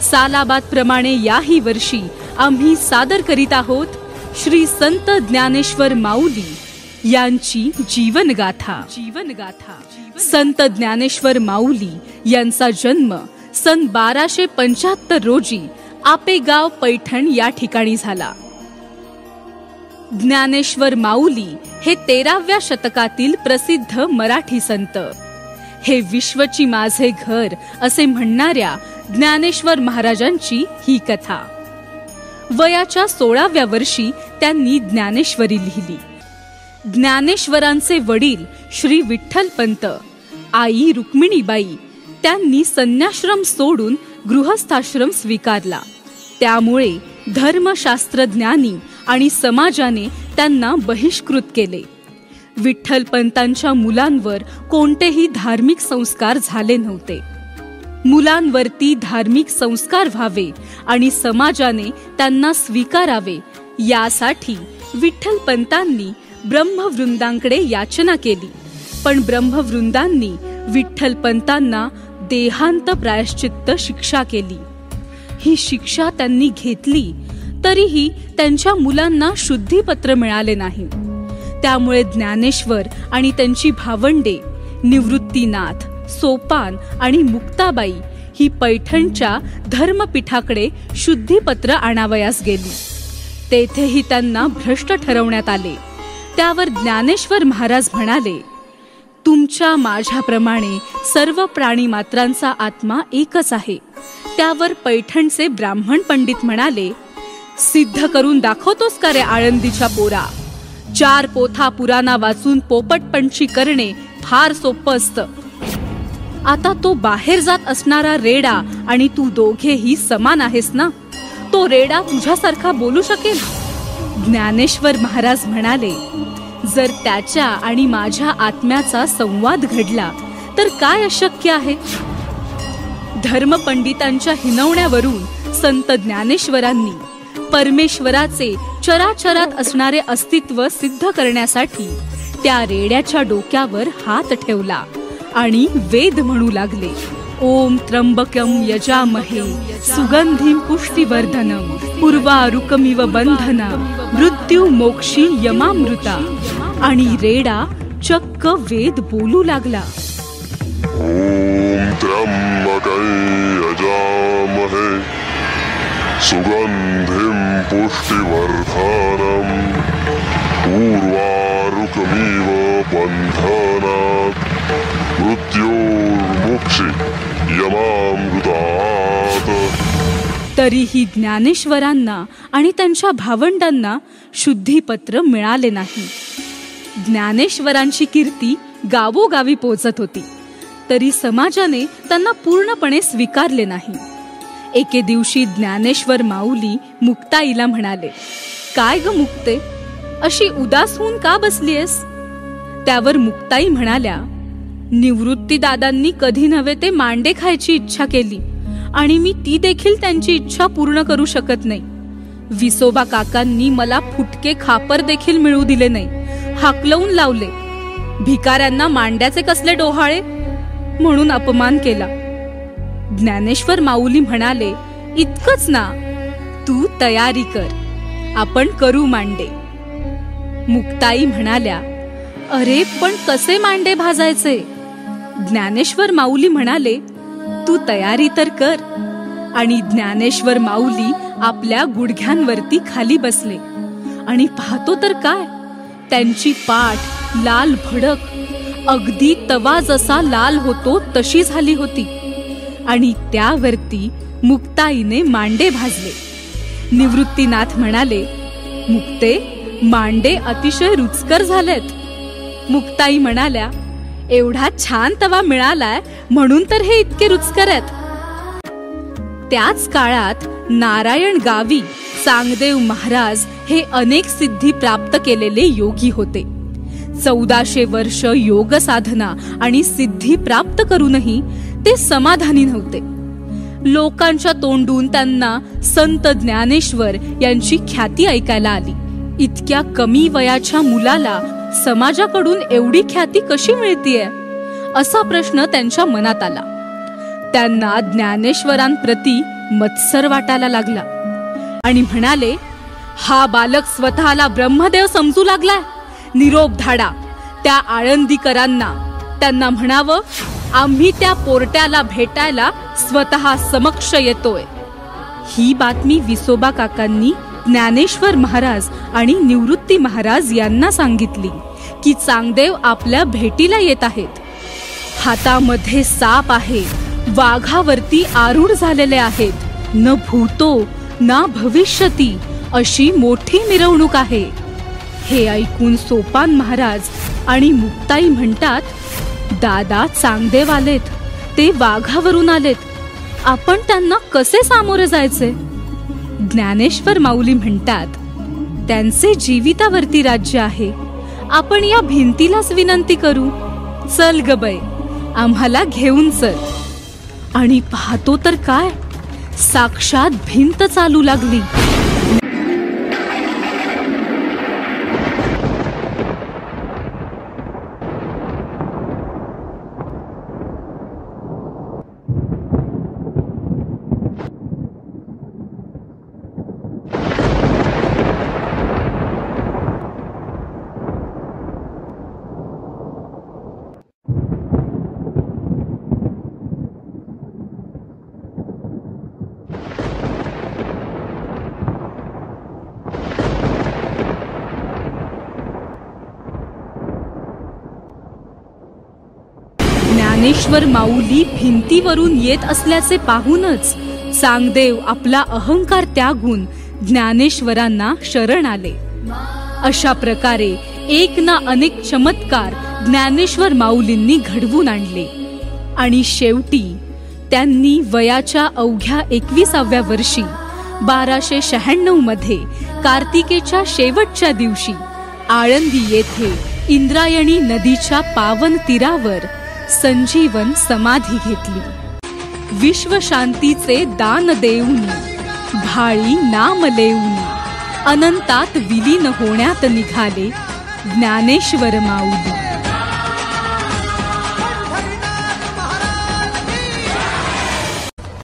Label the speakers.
Speaker 1: सालाबाद प्रमाणे याही वर्षी आम्ही सादर करीत आहोत श्री संत ज्ञानेश्वर माऊली यांची जीवनगाथा। संत ज्ञानेश्वर माऊली यांचा जन्म सन 1275 रोजी आपेगाव पैठण या ठिकाणी झाला। ज्ञानेश्वर माऊली हे 13व्या शतकातील प्रसिद्ध मराठी संत। हे विश्वची माझे घर असे म्हणणाऱ्या ज्ञानेश्वर महाराजांची ही कथा। वयाच्या 16व्या वर्षी त्यांनी ज्ञानेश्वरी लिहिली। ज्ञानेश्वरांचे वडील श्री विठ्ठलपंत, आई रुक्मिणीबाई त्यांनी संन्याश्रम सोडून गृहस्थाश्रम स्वीकारला। त्यामुळे धर्मशास्त्रज्ञानी आणि समाजाने त्यांना बहिष्कृत केले। विठ्ठलपंतांच्या मुलांवर कोणतेही धार्मिक संस्कार झाले नव्हते। मुलांवरती धार्मिक संस्कार व्हावे आणि समाजाने त्यांना स्वीकारावे यासाठी विठ्ठलपंतांनी ब्रह्मवृंदांकडे याचना केली। पण ब्रह्मवृंदांनी विठ्ठलपंतांना देहांत प्रायश्चित्त शिक्षा केली। ही शिक्षा त्यांनी घेतली तरीही त्यांच्या मुलांना शुद्धीपत्र मिळाले नाही। त्यामुळे ज्ञानेश्वर आणि त्यांची भावंडे निवृत्तीनाथ, सोपान आणि मुक्ताबाई ही पैठणच्या धर्मपीठाकडे शुद्धीपत्र आणावयास गेली। तेथेही त्यांना भ्रष्ट ठरवण्यात आले। त्यावर ज्ञानेश्वर महाराज म्हणाले, तुमच्या माझ्याप्रमाणे सर्व प्राणी मात्रांचा आत्मा एकच आहे। त्यावर पैठणचे ब्राह्मण पंडित म्हणाले, सिद्ध करून दाखवतोस का रे आळंदीच्या पोरा? 4 पोथा पुराणा वाचून पोपटपंची करणे फार सोपं असतं। आता तो बाहेर जात असणारा रेडा आणि तू दोघेही समान आहेस ना? तो रेडा तुझ्यासारखा बोलू शकेल? ज्ञानेश्वर महाराज म्हणाले, जर त्याच्या आणि माझ्या आत्म्याचा संवाद घडला तर काय अशक्य आहे? धर्मपंडितांच्या हिनवण्यावरून संत ज्ञानेश्वरांनी परमेश्वराचे चराचरात असणारे अस्तित्व सिद्ध करण्यासाठी त्या रेड्याच्या डोक्यावर हात ठेवला आणि वेद म्हणू लागले, ओम त्र्यंबकं यजामहे सुगंधिं पुष्टिवर्धनम उर्वारुकमिव बंधनम मृत्यू मोक्षी यमामृता। आणि रेडा चक्क वेद बोलू लागला।
Speaker 2: ओम त्र्यंबकं यजामहे सुगंधिं पुष्टिवर्धनम उर्वारुकमिव बंधनात् मृत्योर्मुक्षी यमामृतात्।
Speaker 1: तरीही ज्ञानेश्वरांना आणि त्यांच्या भावंडांना शुद्धीपत्र मिळाले नाही। ज्ञानेश्वरांची कीर्ती गावोगावी पोहोचत होती, तरी समाजाने त्यांना पूर्णपणे स्वीकारले नाही। एके दिवशी ज्ञानेश्वर माऊली मुक्ताईला म्हणाले, काय ग मुक्ते, अशी उदास होऊन का बसलीयस? त्यावर मुक्ताई म्हणाल्या, निवृत्ती दादांनी कधी नव्हे ते मांडे खायची इच्छा केली आणि मी ती देखील त्यांची इच्छा पूर्ण करू शकत नाही। विसोबा काकांनी मला फुटके खापर देखील मिळू दिले नाही, हाकलवून लावले। भिकाऱ्यांना मांड्याचे कसले डोहाळे म्हणून अपमान केला। ज्ञानेश्वर माऊली म्हणाले, इतकंच ना, तू तयारी कर, आपण करू मांडे। मुक्ताई म्हणाल्या, अरे पण कसे मांडे भाजायचे? ज्ञानेश्वर माऊली म्हणाले, तू तयारी तर कर। आणि ज्ञानेश्वर माऊली आपल्या गुडघ्यांवरती खाली बसले आणि पाहतो तर काय, त्यांची पाठ लाल भडक, अगदी तवा जसा लाल होतो तशी झाली होती। आणि त्यावरती मुक्ताईने मांडे भाजले। निवृत्तीनाथ म्हणाले, मुक्ते, मांडे अतिशय रुचकर झालेत। मुक्ताई म्हणाल्या, एवढा छान तवा मिळालाय म्हणून तर हे इतके रुचकर आहेत। त्याच काळात नारायण गावी चांगदेव महाराज हे अनेक सिद्धी प्राप्त केलेले योगी होते। 1400 वर्ष योग साधना आणि सिद्धी प्राप्त करूनही ते समाधानी नव्हते। लोकांच्या तोंडून त्यांना संत ज्ञानेश्वर यांची ख्याती ऐकायला आली। इतक्या कमी वयाच्या मुलाला समाजाकडून एवढी ख्याती कशी मिळतीये, असा प्रश्न त्यांच्या मनात आला। त्यांना ज्ञानेश्वरांप्रती मत्सर वाटायला लागला आणि म्हणाले, हा बालक स्वतःला ब्रह्मदेव समजू लागलाय. निरोप धाडा त्या आळंदीकरांना. त्यांना म्हणावं, आम्ही त्या पोरट्याला भेटायला स्वतः समक्ष येतोय. ही बातमी विसोबा काकांनी ज्ञानेश्वर महाराज आणि निवृत्ती महाराज यांना सांगितली की चांगदेव आपल्या भेटीला येत आहेत. हातामध्ये साप आहे, वाघावरती आरूढ झालेले आहेत. न भूतो ना भविष्यती अशी मोठी मिरवणूक आहे. हे ऐकून सोपान महाराज आणि मुक्ताई म्हणतात, दादा चांगदेव आलेत, ते वाघावरून आलेत, आपण त्यांना कसे सामोरे जायचे? ज्ञानेश्वर माऊली म्हणतात, त्यांचे जीवितावरती राज्य आहे, आपण या भिंतीलाच विनंती करू. चल ग बाई, आम्हाला घेऊन चल. आणि पाहतो तर काय, साक्षात भिंत चालू लागली. ज्ञानेश्वर माऊली भिंतीवरून येत असल्याचे पाहूनच चांगदेव आपला अहंकार त्यागून ज्ञानेश्वरांना शरण आले. अशा प्रकारे एक ना अनेक चमत्कार ज्ञानेश्वर माऊलींनी घडवून आणले आणि शेवटी त्यांनी वयाच्या अवघ्या 21व्या वर्षी 1296 मध्ये कार्तिकेच्या शेवटच्या दिवशी आळंदी येथे इंद्रायणी नदीच्या पावन तीरावर संजीवन समाधी घेतली. विश्वशांतीचे दान देऊनी, भाळी नाम लेऊनी, अनंतात विलीन होण्यात निघाले ज्ञानेश्वर माऊली.